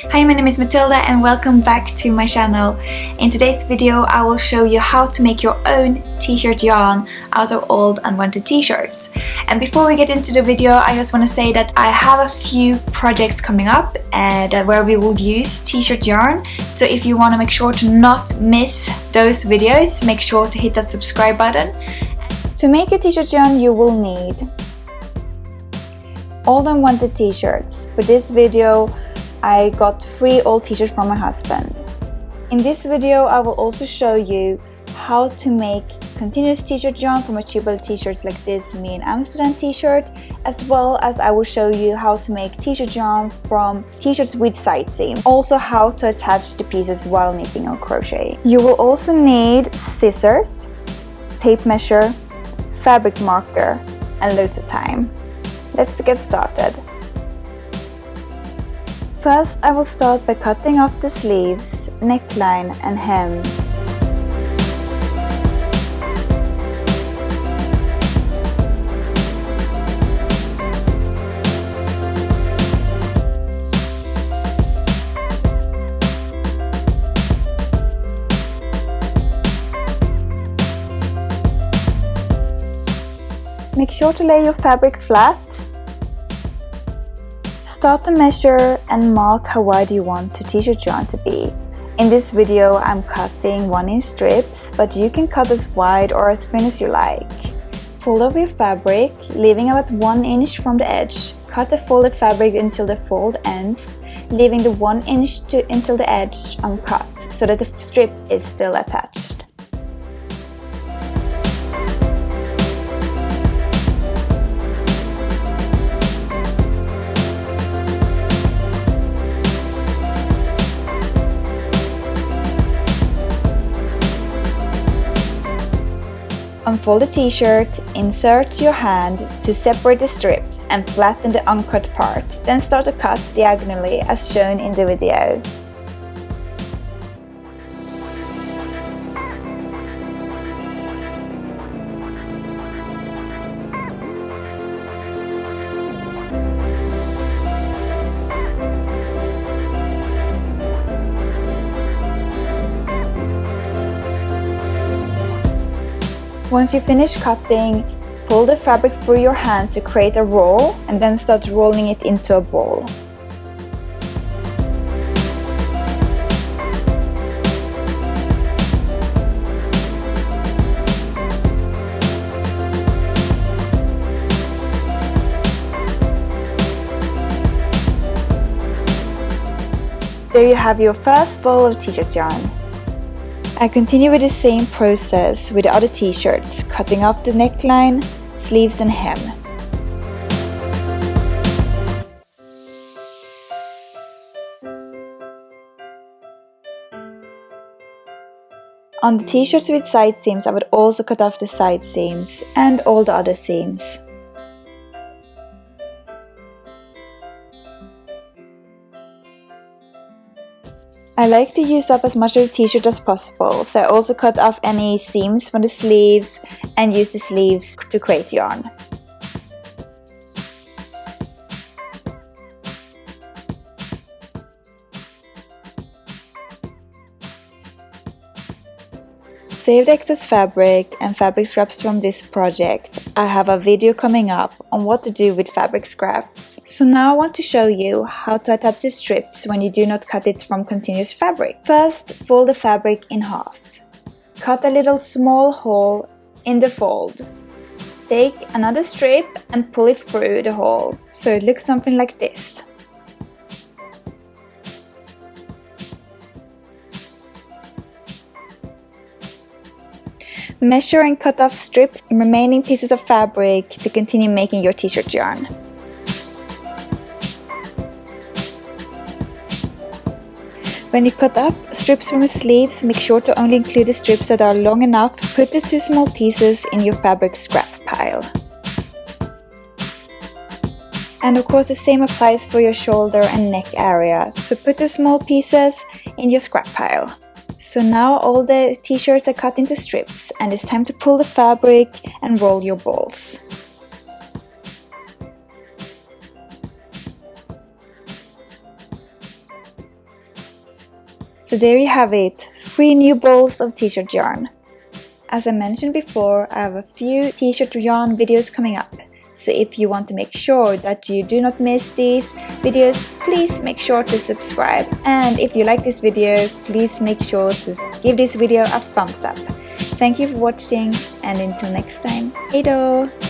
Hi, my name is Matilda and welcome back to my channel. In today's video I will show you how to make your own t-shirt yarn out of old unwanted t-shirts. And before we get into the video, I just want to say that I have a few projects coming up where we will use t-shirt yarn. So if you want to make sure to not miss those videos, make sure to hit that subscribe button. To make a t-shirt yarn you will need old unwanted t-shirts. For this video I got 3 old t-shirts from my husband. In this video I will also show you how to make continuous t-shirt yarn from achievable t-shirts like this Me in Amsterdam t-shirt, as well as I will show you how to make t-shirt yarn from t-shirts with side seam. Also how to attach the pieces while knitting or crochet. You will also need scissors, tape measure, fabric marker and loads of time. Let's get started. First, I will start by cutting off the sleeves, neckline and hem. Make sure to lay your fabric flat. Start to measure and mark how wide you want the t-shirt yarn to be. In this video I'm cutting 1-inch strips, but you can cut as wide or as thin as you like. Fold over your fabric, leaving about 1 inch from the edge. Cut the folded fabric until the fold ends, leaving the 1 inch until the edge uncut, so that the strip is still attached. Unfold the t-shirt, insert your hand to separate the strips and flatten the uncut part, then start to cut diagonally as shown in the video. Once you finish cutting, pull the fabric through your hands to create a roll and then start rolling it into a ball. There you have your first ball of t-shirt yarn. I continue with the same process with the other t-shirts, cutting off the neckline, sleeves and hem. On the t-shirts with side seams I would also cut off the side seams and all the other seams. I like to use up as much of the t-shirt as possible, so I also cut off any seams from the sleeves and use the sleeves to create yarn. Save the excess fabric and fabric scraps from this project. I have a video coming up on what to do with fabric scraps. So now I want to show you how to attach the strips when you do not cut it from continuous fabric. First, fold the fabric in half. Cut a little small hole in the fold. Take another strip and pull it through the hole, so it looks something like this. Measure and cut off strips and remaining pieces of fabric to continue making your t-shirt yarn. When you cut off strips from the sleeves, make sure to only include the strips that are long enough. Put the 2 small pieces in your fabric scrap pile. And of course the same applies for your shoulder and neck area, so put the small pieces in your scrap pile. So now all the t-shirts are cut into strips and it's time to pull the fabric and roll your balls. So there you have it, 3 new balls of t-shirt yarn. As I mentioned before, I have a few t-shirt yarn videos coming up. So if you want to make sure that you do not miss these videos, please make sure to subscribe. And if you like this video, please make sure to give this video a thumbs up. Thank you for watching, and until next time, hej då!